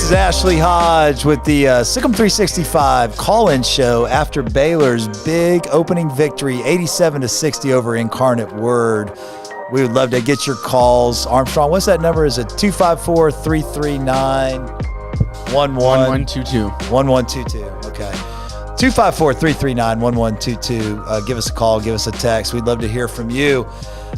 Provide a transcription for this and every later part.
is Ashley Hodge with the Sikkim 365 Callin Show after Baylor's big opening victory, 87-60 over Incarnate Word. We would love to get your calls. Armstrong, what's that number? Is it 254-339-1122? 1122, okay. 254-339-1122. Give us a call, give us a text. We'd love to hear from you.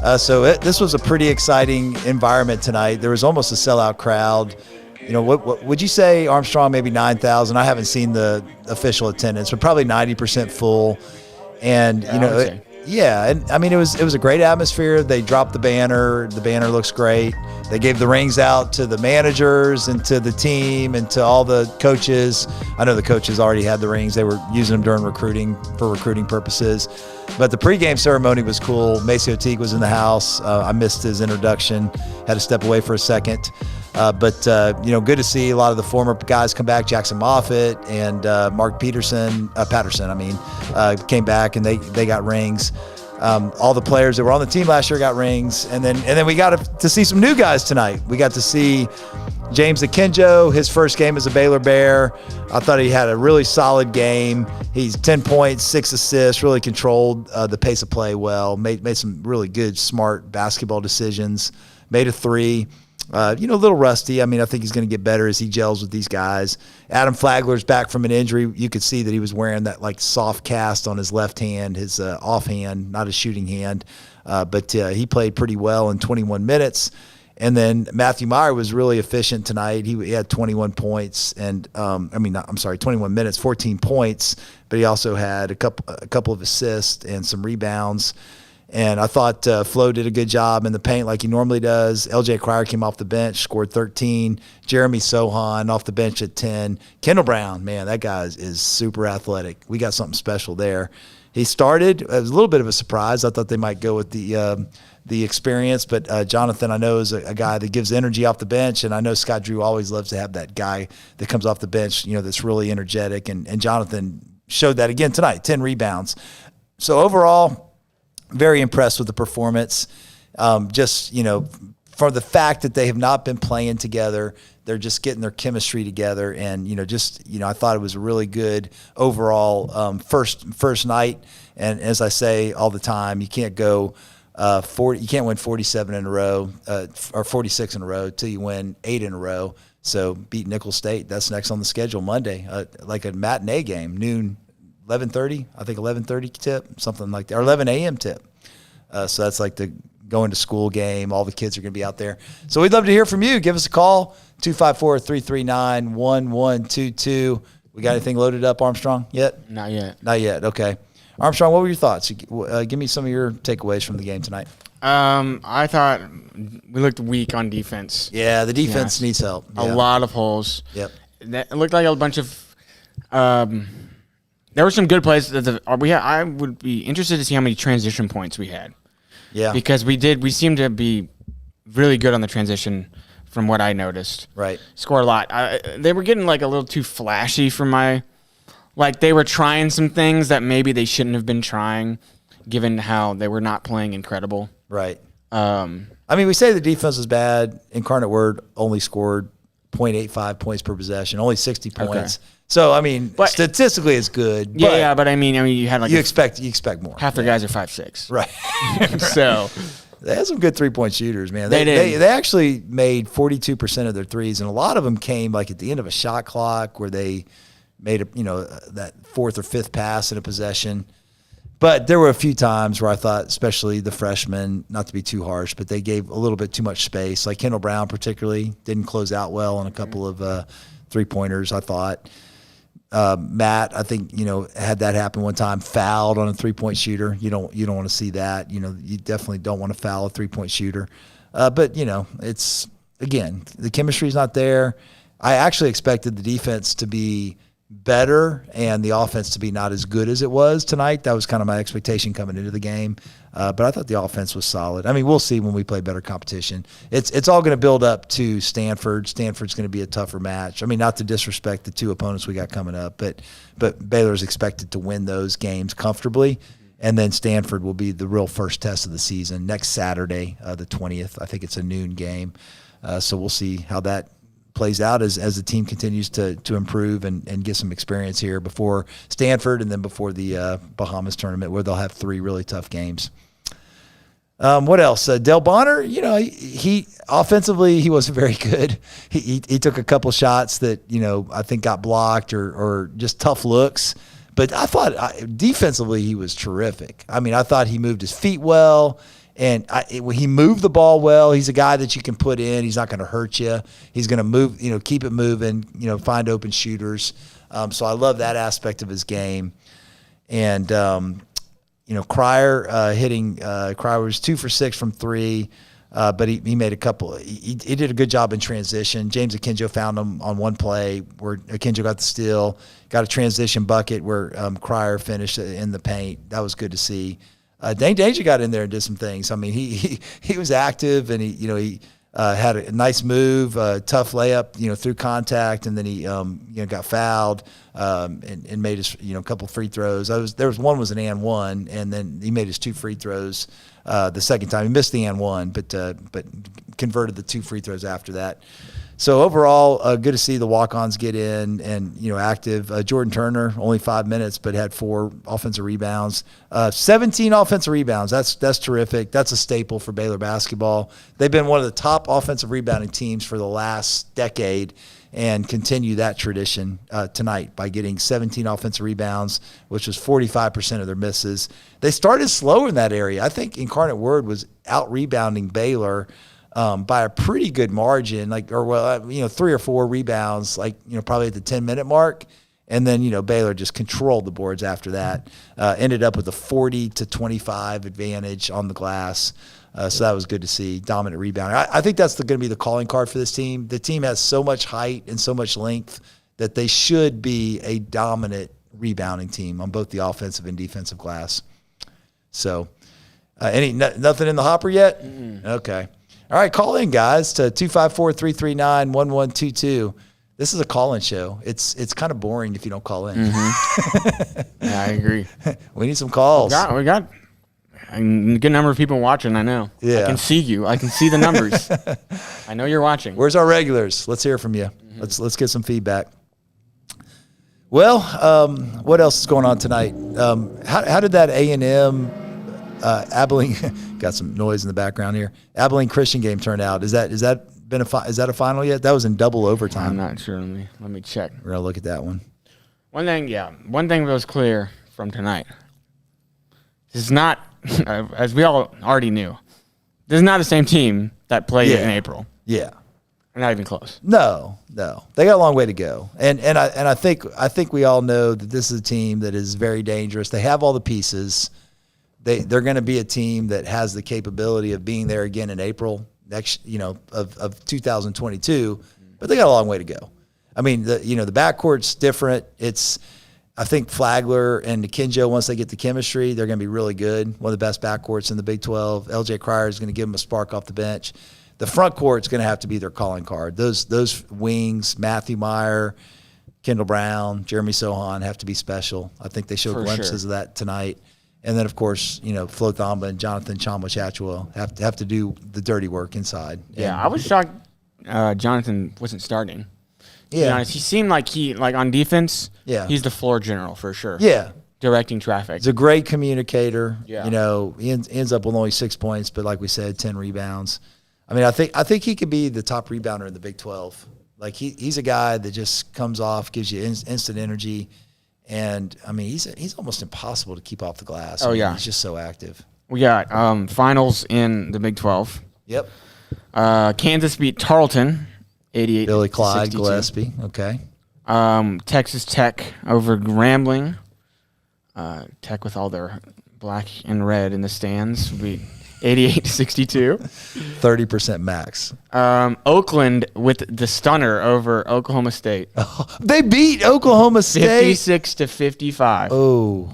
This was a pretty exciting environment tonight. There was almost a sellout crowd. You know, what would you say, Armstrong, maybe 9,000? I haven't seen the official attendance, but probably 90% full. And, yeah, and I mean, it was a great atmosphere. They dropped the banner. The banner looks great. They gave the rings out to the managers and to the team and to all the coaches. I know the coaches already had the rings. They were using them during recruiting for recruiting purposes. But the pregame ceremony was cool. Macy O'Teague was in the house. I missed his introduction. Had to step away for a second. But good to see a lot of the former guys come back. Jackson Moffitt and Mark Patterson, came back and they got rings. All the players that were on the team last year got rings. And then we got to see some new guys tonight. We got to see James Akinjo, his first game as a Baylor Bear. I thought he had a really solid game. He's 10 points, 6 assists, really controlled the pace of play well, made some really good, smart basketball decisions, made a three. A little rusty. I mean, I think he's going to get better as he gels with these guys. Adam Flagler's back from an injury. You could see that he was wearing that like soft cast on his left hand, his offhand, not his shooting hand. But he played pretty well in 21 minutes. And then Matthew Meyer was really efficient tonight. He had 21 points 21 minutes, 14 points, but he also had a couple of assists and some rebounds. And I thought Flo did a good job in the paint like he normally does. LJ Cryer came off the bench, scored 13. Jeremy Sohan off the bench at 10. Kendall Brown, man, that guy is super athletic. We got something special there. He started. It was a little bit of a surprise. I thought they might go with the experience, but Jonathan, I know, is a guy that gives energy off the bench, and I know Scott Drew always loves to have that guy that comes off the bench, that's really energetic, and Jonathan showed that again tonight, 10 rebounds. So overall, very impressed with the performance. For the fact that they have not been playing together, they're just getting their chemistry together. And, I thought it was a really good overall first night. And as I say all the time, you can't go you can't win 47 in a row or 46 in a row till you win 8 in a row. So beat Nicholls State. That's next on the schedule Monday, like a matinee game, noon. 11:30, I think 11:30 tip, something like that, or 11 a.m. tip. So that's like the going to school game. All the kids are going to be out there. So we'd love to hear from you. Give us a call, 254-339-1122. We got anything loaded up, Armstrong, yet? Not yet. Not yet, okay. Armstrong, what were your thoughts? Give me some of your takeaways from the game tonight. I thought we looked weak on defense. Yeah, the defense needs help. A lot of holes. Yep. It looked like a bunch of there were some good plays. I would be interested to see how many transition points we had. Yeah. Because we seemed to be really good on the transition from what I noticed. Right. Scored a lot. They were getting like a little too flashy for they were trying some things that maybe they shouldn't have been trying given how they were not playing incredible. Right. We say the defense is bad. Incarnate Word only scored 0.85 points per possession, only 60 points. Okay. So, statistically it's good. But you had you expect more. Half their guys are 5'6". Right. So they had some good 3-point shooters, man. They did. They actually made 42% of their threes, and a lot of them came like at the end of a shot clock where they made that fourth or fifth pass in a possession. But there were a few times where I thought, especially the freshmen, not to be too harsh, but they gave a little bit too much space. Like Kendall Brown particularly didn't close out well on a couple of three-pointers, I thought. Matt, I think, had that happen one time, fouled on a three-point shooter. You don't want to see that. You definitely don't want to foul a three-point shooter. But it's, again, the chemistry's not there. I actually expected the defense to be better and the offense to be not as good as it was tonight. That was kind of my expectation coming into the game. But I thought the offense was solid. We'll see when we play better competition. It's all going to build up to Stanford. Stanford's going to be a tougher match. Not to disrespect the two opponents we got coming up, but Baylor's expected to win those games comfortably. And then Stanford will be the real first test of the season next Saturday, the 20th. I think it's a noon game. So we'll see how that plays out as the team continues to improve and get some experience here before Stanford and then before the Bahamas tournament, where they'll have 3 really tough games. What else? Del Bonner, he offensively, he wasn't very good. He took a couple shots that, I think got blocked or just tough looks. But I thought defensively he was terrific. I mean, I thought he moved his feet well, and he moved the ball well. He's a guy that you can put in. He's not going to hurt you. He's going to move, keep it moving, find open shooters. So I love that aspect of his game. And, Cryer Cryer was 2 for 6 from 3. But he made a couple. He did a good job in transition. James Akinjo found him on one play where Akinjo got the steal, got a transition bucket where Cryer finished in the paint. That was good to see. Dane Danger got in there and did some things. I mean, he was active, and he had a nice move, tough layup, through contact, and then he got fouled and made his couple free throws. There was one was an and one, and then he made his 2 free throws. The second time he missed the and one, but converted the 2 free throws after that. So overall, good to see the walk-ons get in and active. Jordan Turner only 5 minutes, but had 4 offensive rebounds, 17 offensive rebounds. That's terrific. That's a staple for Baylor basketball. They've been one of the top offensive rebounding teams for the last decade, and continue that tradition tonight by getting 17 offensive rebounds, which was 45% of their misses. They started slow in that area. I think Incarnate Word was out-rebounding Baylor by a pretty good margin, 3 or 4 rebounds, probably at the 10-minute mark. And then, Baylor just controlled the boards after that, ended up with a 40-25 advantage on the glass. So that was good to see, dominant rebounding. I think that's going to be the calling card for this team. The team has so much height and so much length that they should be a dominant rebounding team on both the offensive and defensive glass. So nothing in the hopper yet? Mm-hmm. Okay. All right, call in, guys, to 254-339-1122. This is a call-in show. It's kind of boring if you don't call in. Mm-hmm. Yeah, I agree. We need some calls. We got a good number of people watching, I know. Yeah. I can see you. I can see the numbers. I know you're watching. Where's our regulars? Let's hear from you. Mm-hmm. Let's get some feedback. Well, what else is going on tonight? How did that A&M Abilene got some noise in the background here? Abilene Christian game turn out? Is that a final yet? That was in double overtime. I'm not sure. Let me check. We're gonna look at that one. One thing was clear from tonight. This is not, as we all already knew, this is not the same team that played in April. Yeah. Not even close. No. They got a long way to go. And I think we all know that this is a team that is very dangerous. They have all the pieces. They're going to be a team that has the capability of being there again in April of 2022, but they got a long way to go. I mean, the backcourt's different. I think Flagler and Akinjo, once they get the chemistry, they're going to be really good. One of the best backcourts in the Big 12. LJ Cryer is going to give them a spark off the bench. The front court's going to have to be their calling card. Those wings, Matthew Meyer, Kendall Brown, Jeremy Sohan, have to be special. I think they showed glimpses of that tonight. And then, of course, Flo Thamba and Jonathan Chomwa-Chatwell have to do the dirty work inside. Yeah, I was shocked Jonathan wasn't starting. To be honest, he seemed like on defense, he's the floor general for sure. Yeah. Directing traffic. He's a great communicator. Yeah. He ends up with only 6 points, but like we said, 10 rebounds. I mean, I think he could be the top rebounder in the Big 12. Like he's a guy that just comes off, gives you instant energy. And, I mean, he's almost impossible to keep off the glass. Yeah. He's just so active. We got finals in the Big 12. Yep. Kansas beat Tarleton, 88 Billy Clyde 62. Gillespie. Okay. Texas Tech over Grambling. Tech with all their black and red in the stands beat 88-62. 30% max. Oakland with the stunner over Oklahoma State. They beat Oklahoma State 56-55. Oh,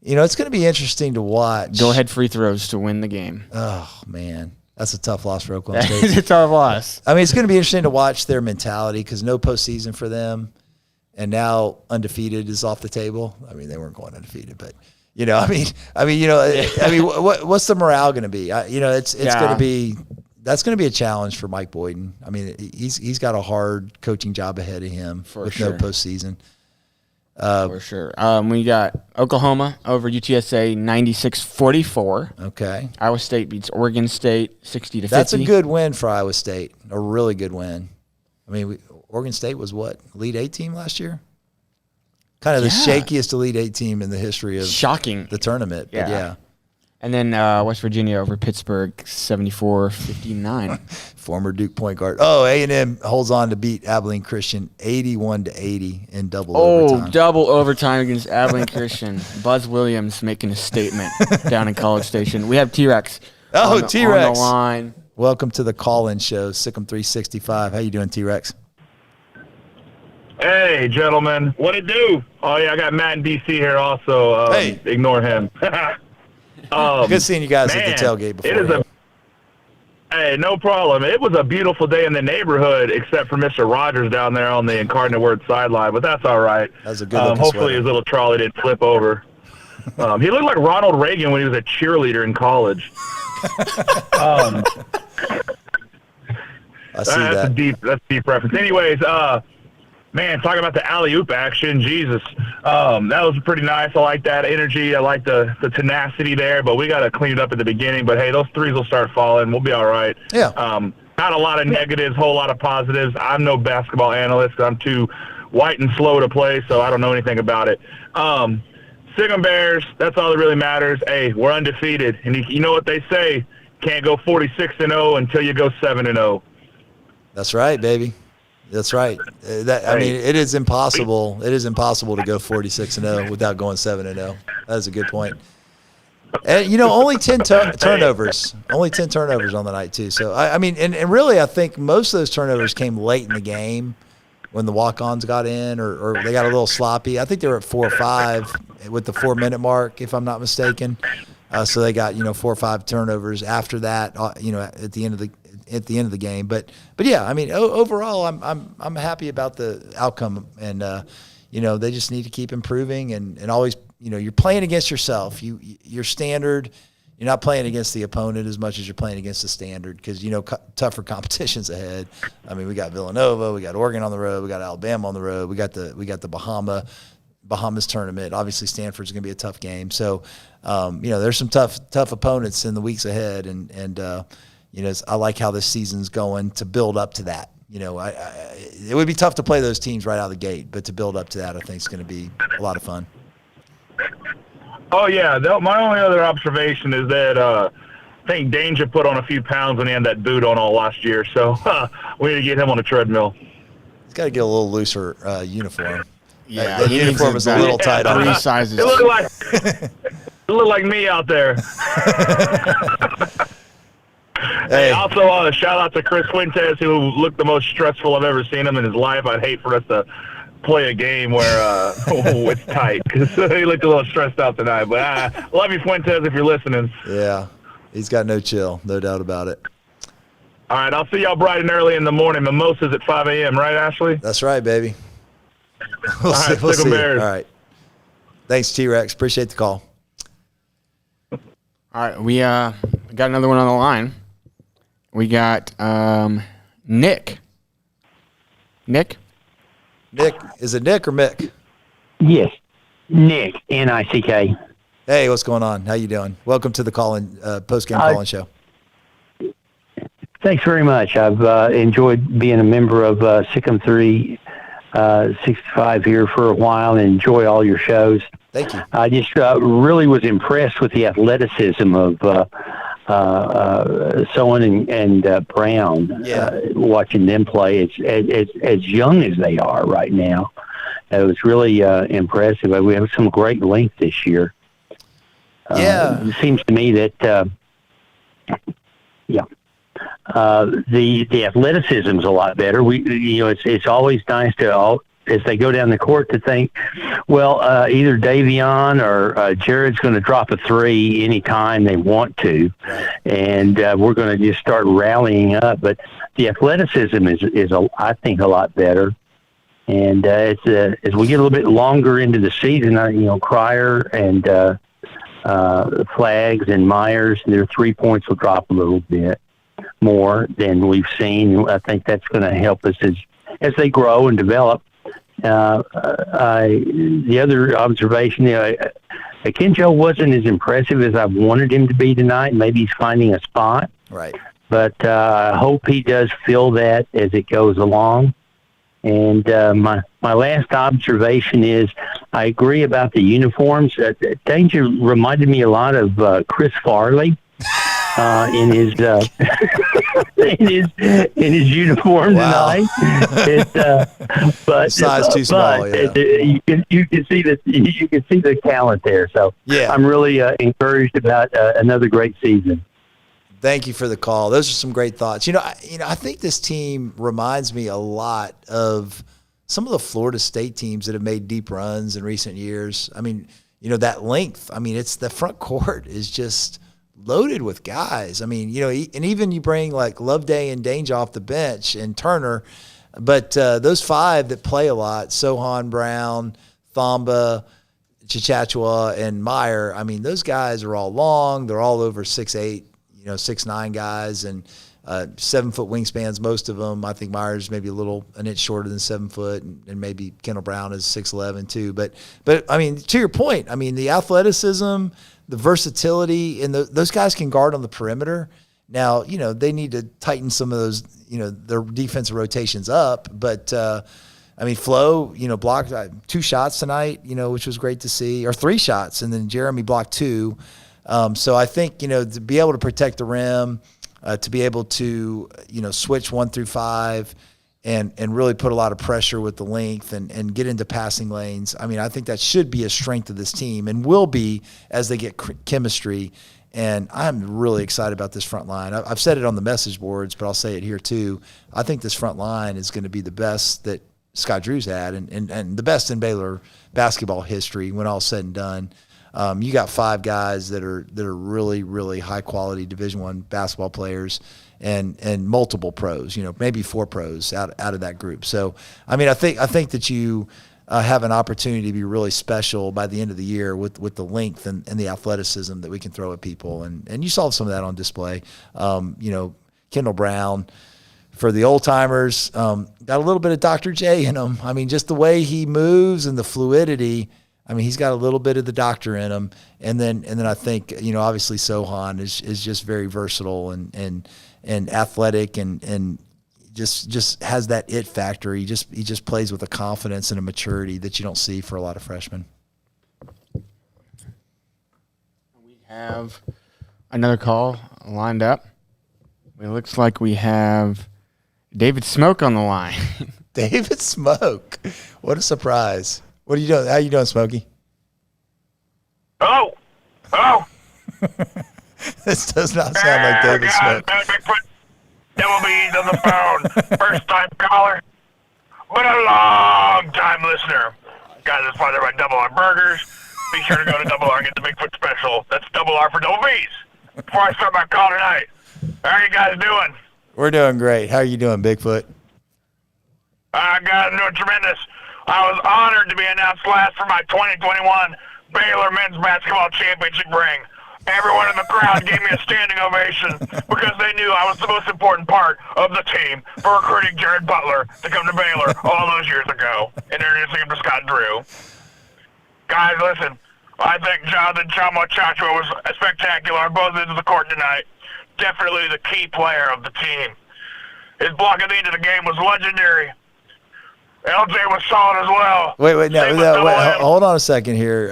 it's going to be interesting to watch. Go ahead, free throws to win the game. Oh man, that's a tough loss for Oklahoma State. It's a tough loss. I mean, it's going to be interesting to watch their mentality because no postseason for them, and now undefeated is off the table. I mean, they weren't going undefeated, but. What's the morale going to be? It's going to be that's going to be a challenge for Mike Boyden. I mean, he's got a hard coaching job ahead of him with no postseason. For sure. We got Oklahoma over UTSA 96-44. Okay. Iowa State beats Oregon State 60-50. That's a good win for Iowa State. A really good win. I mean, Oregon State was what? Elite 8 team last year? Kind of the shakiest Elite 8 team in the history of the tournament. But yeah. And then West Virginia over Pittsburgh 74-59. Former Duke point guard. Oh, A&M holds on to beat Abilene Christian 81-80 in double overtime. Oh, double overtime against Abilene Christian. Buzz Williams making a statement down in College Station. We have T-Rex. T-Rex. On the line. Welcome to the Callin Show, Sikkim 365. How you doing, T-Rex? Hey, gentlemen. What it do? Oh, yeah, I got Matt in D.C. here also. Hey. Ignore him. Good seeing you guys at the tailgate before. Hey, no problem. It was a beautiful day in the neighborhood, except for Mr. Rogers down there on the Incarnate Word sideline, but that's all right. That's a good looking hopefully sweater. His little trolley didn't flip over. He looked like Ronald Reagan when he was a cheerleader in college. I see that's a deep reference. Anyways, man, talking about the alley-oop action, Jesus. That was pretty nice. I like that energy. I like the tenacity there, but we got to clean it up at the beginning. But, hey, those threes will start falling. We'll be all right. Yeah. Not a lot of negatives, whole lot of positives. I'm no basketball analyst. I'm too white and slow to play, so I don't know anything about it. Sikkim Bears, that's all that really matters. Hey, we're undefeated. And you know what they say, can't go 46-0 until you go 7-0. That's right, baby. That's right. I mean, it is impossible. It is impossible to go 46-0 without going 7-0. That is a good point. And only 10 turnovers. Only 10 turnovers on the night too. So I mean, and really, I think most of those turnovers came late in the game when the walk-ons got in, or they got a little sloppy. I think they were at 4 or 5 with the 4-minute mark, if I'm not mistaken. So they got 4 or 5 turnovers after that. At the end of the game, but yeah, I mean, overall, I'm happy about the outcome, and they just need to keep improving and always, you're playing against yourself. Your standard, you're not playing against the opponent as much as you're playing against the standard, because tougher competitions ahead. I mean, we got Villanova, we got Oregon on the road, we got Alabama on the road, we got the Bahamas tournament. Obviously, Stanford's going to be a tough game. So, there's some tough opponents in the weeks ahead, and I like how this season's going to build up to that. It would be tough to play those teams right out of the gate, but to build up to that, I think is going to be a lot of fun. Oh, yeah. My only other observation is that I think Danger put on a few pounds when he had that boot on all last year, so we need to get him on a treadmill. He's got to get a little looser uniform. Yeah, the uniform is a little tight on 3 sizes. It looked like me out there. Hey, also, shout out to Chris Fuentes, who looked the most stressful I've ever seen him in his life. I'd hate for us to play a game where it's tight, because he looked a little stressed out tonight. But love you, Fuentes, if you're listening. Yeah, he's got no chill, no doubt about it. All right, I'll see y'all bright and early in the morning. Mimosas at 5 a.m., right, Ashley? That's right, baby. We'll see. All right. Thanks, T-Rex. Appreciate the call. All right, we got another one on the line. We got Nick. Nick? Nick, is it Nick or Mick? Yes, Nick, N-I-C-K. Hey, what's going on? How you doing? Welcome to the Postgame Callin Show. Thanks very much. I've enjoyed being a member of Sikkim 365 here for a while, and enjoy all your shows. Thank you. I just really was impressed with the athleticism of Sowen and Brown. Yeah. Watching them play, as young as they are right now, it was really impressive. We have some great length this year. It seems to me that the athleticism's a lot better. It's always nice to as they go down the court to think, well, either Davion or Jared's going to drop a 3 anytime they want to, and we're going to just start rallying up. But the athleticism is I think, a lot better. And as we get a little bit longer into the season, Cryer and Flags and Myers, their 3 points will drop a little bit. more than we've seen. I think that's going to help us as they grow and develop. The other observation, Kenjo wasn't as impressive as I wanted him to be tonight. Maybe he's finding a spot. Right. But I hope he does feel that as it goes along. And my last observation is I agree about the uniforms. Danger reminded me a lot of Chris Farley in his in his uniform tonight. But size too small. Yeah. You can see the talent there. So yeah. I'm really encouraged about another great season. Thank you for the call. Those are some great thoughts. I think this team reminds me a lot of some of the Florida State teams that have made deep runs in recent years. I mean, that length. I mean, it's the front court is just loaded with guys. I mean, and even you bring like Loveday and Danger off the bench and Turner, but those five that play a lot, Sohan, Brown, Thamba, Chichachua, and Meyer, I mean, those guys are all long. They're all over 6'8", 6'9" guys, and 7-foot wingspans, most of them. I think Meyer's maybe an inch shorter than 7 foot, and maybe Kendall Brown is 6'11" too. But I mean, to your point, I mean, the athleticism, the versatility, and those guys can guard on the perimeter. Now, they need to tighten some of those, their defensive rotations up. But, I mean, Flo, blocked 2 shots tonight, which was great to see, or 3 shots, and then Jeremy blocked 2. So I think, to be able to protect the rim, to be able to, switch 1 through 5 and really put a lot of pressure with the length and get into passing lanes. I mean, I think that should be a strength of this team and will be as they get chemistry. And I'm really excited about this front line. I've said it on the message boards, but I'll say it here too. I think this front line is going to be the best that Scott Drew's had and the best in Baylor basketball history when all's said and done. You got 5 guys that are really, really high quality Division I basketball players and multiple pros, maybe 4 pros out of that group. So, I mean, I think that you have an opportunity to be really special by the end of the year with the length and the athleticism that we can throw at people. And you saw some of that on display. Kendall Brown, for the old timers, got a little bit of Dr. J in him. I mean, just the way he moves and the fluidity. I mean, he's got a little bit of the doctor in him, and then I think obviously Sohan is just very versatile and athletic and just has that it factor. He just plays with a confidence and a maturity that you don't see for a lot of freshmen. We have another call lined up. It looks like we have David Smoke on the line. David Smoke, what a surprise! What are you doing? How you doing, Smokey? Oh. This does not sound like David Smoke. Bigfoot. Devil Bees on the phone. First time caller, but a long time listener. Guys, it's sponsored by Double R Burgers. Be sure to go to Double R and get the Bigfoot special. That's Double R for Double B's. Before I start my call tonight, how are you guys doing? We're doing great. How are you doing, Bigfoot? I got doing tremendous. I was honored to be announced last for my 2021 Baylor men's basketball championship ring. Everyone in the crowd gave me a standing ovation because they knew I was the most important part of the team for recruiting Jared Butler to come to Baylor all those years ago and introducing him to Scott Drew. Guys, listen, I think Jonathan Chachua was spectacular on both ends of the court tonight. Definitely the key player of the team. His block at the end of the game was legendary. LJ was solid as well. Wait, hold on a second here,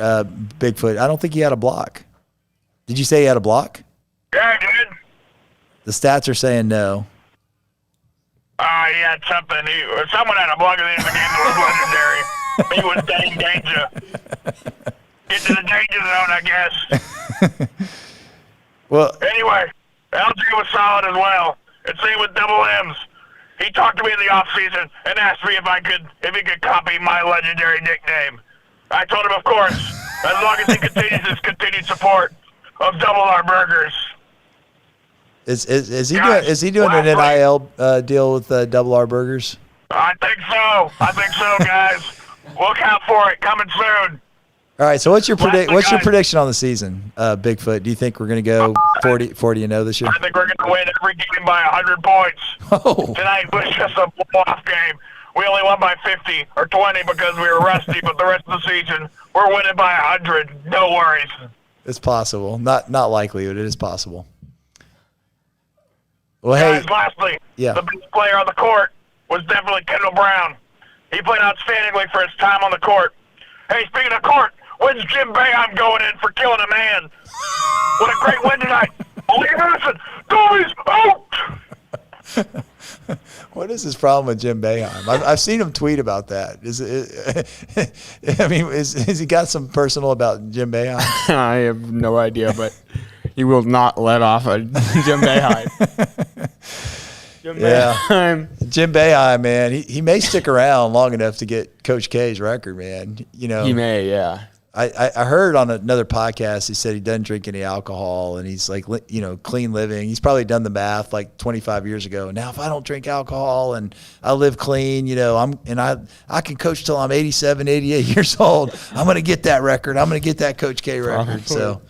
Bigfoot. I don't think he had a block. Did you say he had a block? Yeah, I did. The stats are saying no. He had something. Someone had a block at the end of the game that was legendary. He was dang danger. Get to the danger zone, I guess. Well, anyway, LJ was solid as well. And same with Double M's. He talked to me in the offseason and asked me if he could copy my legendary nickname. I told him, of course, as long as he continues his continued support of Double R Burgers. Is he doing an NIL deal with Double R Burgers? I think so, guys. Look out for it coming soon. All right, so what's your Lastly, guys, prediction on the season, Bigfoot? Do you think we're going to go 40-0 this year? I think we're going to win every game by 100 points. Oh. Tonight was just a blow-off game. We only won by 50 or 20 because we were rusty, but the rest of the season, we're winning by 100. No worries. It's possible. Not likely, but it is possible. Well, Guys, hey. lastly, Yeah. the best player on the court was definitely Kendall Brown. He played outstandingly for his time on the court. Hey, speaking of court, when's Jim Boeheim going in for killing a man? What a great win tonight. Ole Harrison, Dory's out. What is his problem with Jim Boeheim? I've seen him tweet about that. Has he got some personal about Jim Boeheim? I have no idea, but he will not let off a Jim Boeheim. Jim Boeheim. Jim Boeheim, man, he may stick around long enough to get Coach K's record, man. You know, He may, yeah. I heard on another podcast, he said he doesn't drink any alcohol and he's like, you know, clean living. He's probably done the math like 25 years ago. Now, if I don't drink alcohol and I live clean, you know, I can coach till I'm 87, 88 years old. I'm going to get that record. I'm going to get that Coach K record. So,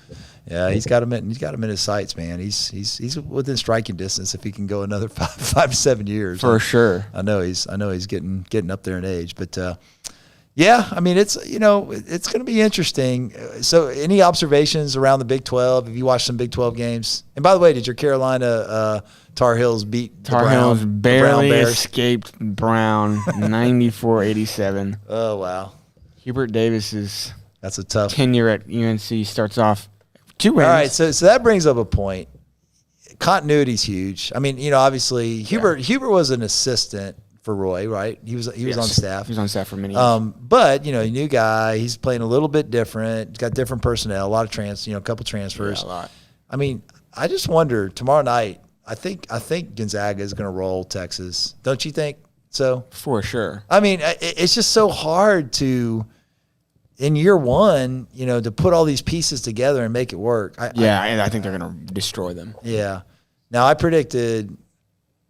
yeah, he's got him in his sights, man. He's within striking distance if he can go another 5 to 7 years. For sure. I know he's getting up there in age, but yeah, I mean, it's going to be interesting. So any observations around the Big 12? Have you watched some Big 12 games? And by the way, did your Carolina Tar Heels beat the Tar Heels Brown barely Bears? escaped Brown 94-87. Oh, wow. Hubert Davis's That's a tough. tenure at UNC starts off 2 wins. All right, so that brings up a point. Continuity's huge. I mean, you know, obviously Hubert was an assistant for Roy, right? He was on staff. He was on staff for many years. But you know, a new guy. He's playing a little bit different. He's got different personnel. A lot of a couple transfers. Yeah, a lot. I mean, I just wonder tomorrow night. I think Gonzaga is going to roll Texas. Don't you think so? For sure. I mean, it's just so hard to, in year one, you know, to put all these pieces together and make it work. I think they're going to destroy them. Yeah. Now I predicted,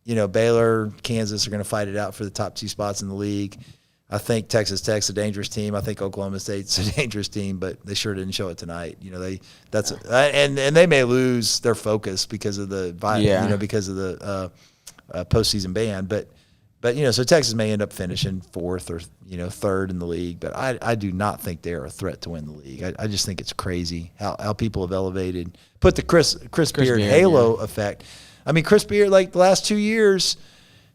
you know, Baylor, Kansas are going to fight it out for the top 2 spots in the league. I think Texas Tech's a dangerous team. I think Oklahoma State's a dangerous team, but they sure didn't show it tonight. You know, and they may lose their focus because of the postseason ban. But you know, so Texas may end up finishing 4th or 3rd in the league. But I do not think they are a threat to win the league. I just think it's crazy how people have elevated, put the Chris Beard halo effect. I mean, Chris Beard, like the last 2 years,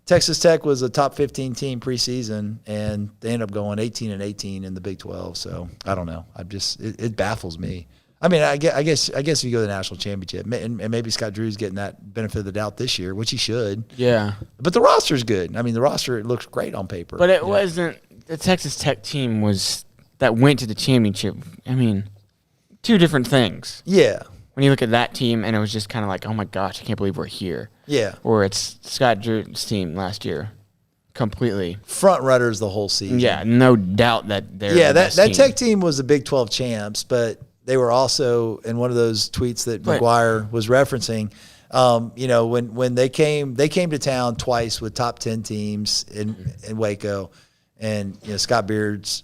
Texas Tech was a top 15 team preseason, and they ended up going 18-18 in the Big 12. So I don't know. It baffles me. I mean, I guess if you go to the national championship, and maybe Scott Drew's getting that benefit of the doubt this year, which he should. Yeah. But the roster's good. I mean, the roster looks great on paper. But it wasn't the Texas Tech team that went to the championship. I mean, 2 different things. Yeah. When you look at that team, and it was just kind of like, oh my gosh, I can't believe we're here. Yeah. Or it's Scott Drew's team last year, completely front runners the whole season. Yeah, no doubt that they're the best that team. Tech team was the Big 12 champs, but they were also in one of those tweets that McGuire was referencing. You know, when they came to town twice with top 10 teams in Waco. And you know, Scott Beard's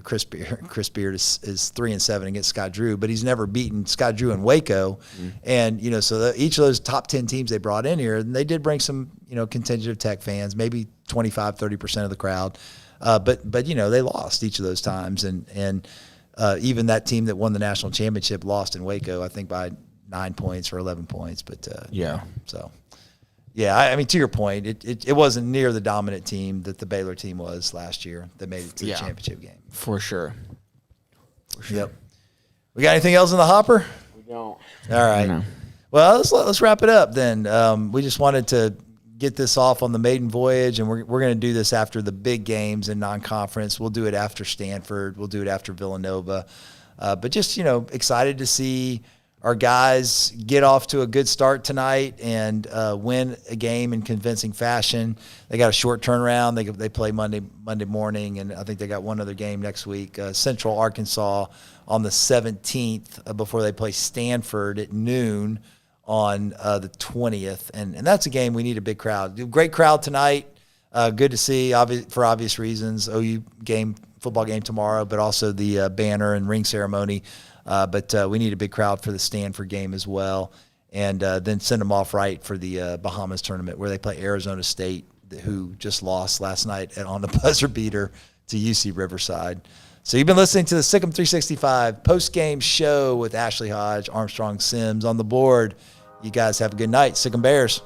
Chris Beard is 3-7 against Scott Drew, but he's never beaten Scott Drew in Waco. And you know, so each of those top 10 teams they brought in here, and they did bring some contingent of Tech fans, maybe 25-30% of the crowd. But you know, they lost each of those times, and even that team that won the national championship lost in Waco, I think by 9 points or 11 points. But so. Yeah, I mean, to your point, it wasn't near the dominant team that the Baylor team was last year that made it to the championship game. For sure. Yep. We got anything else in the hopper? We don't. All right. No. Well, let's wrap it up then. We just wanted to get this off on the maiden voyage, and we're going to do this after the big games in non-conference. We'll do it after Stanford. We'll do it after Villanova. But just, excited to see our guys get off to a good start tonight and win a game in convincing fashion. They got a short turnaround. They play Monday morning, and I think they got one other game next week. Central Arkansas on the 17th before they play Stanford at noon on the 20th. And that's a game we need a big crowd. Great crowd tonight. Good to see, for obvious reasons. OU game football game tomorrow, but also the banner and ring ceremony. But we need a big crowd for the Stanford game as well. And then send them off right for the Bahamas tournament where they play Arizona State, who just lost last night on the buzzer beater to UC Riverside. So you've been listening to the Sikkim 365 post-game show with Ashley Hodge, Armstrong Sims on the board. You guys have a good night. Sikkim Bears.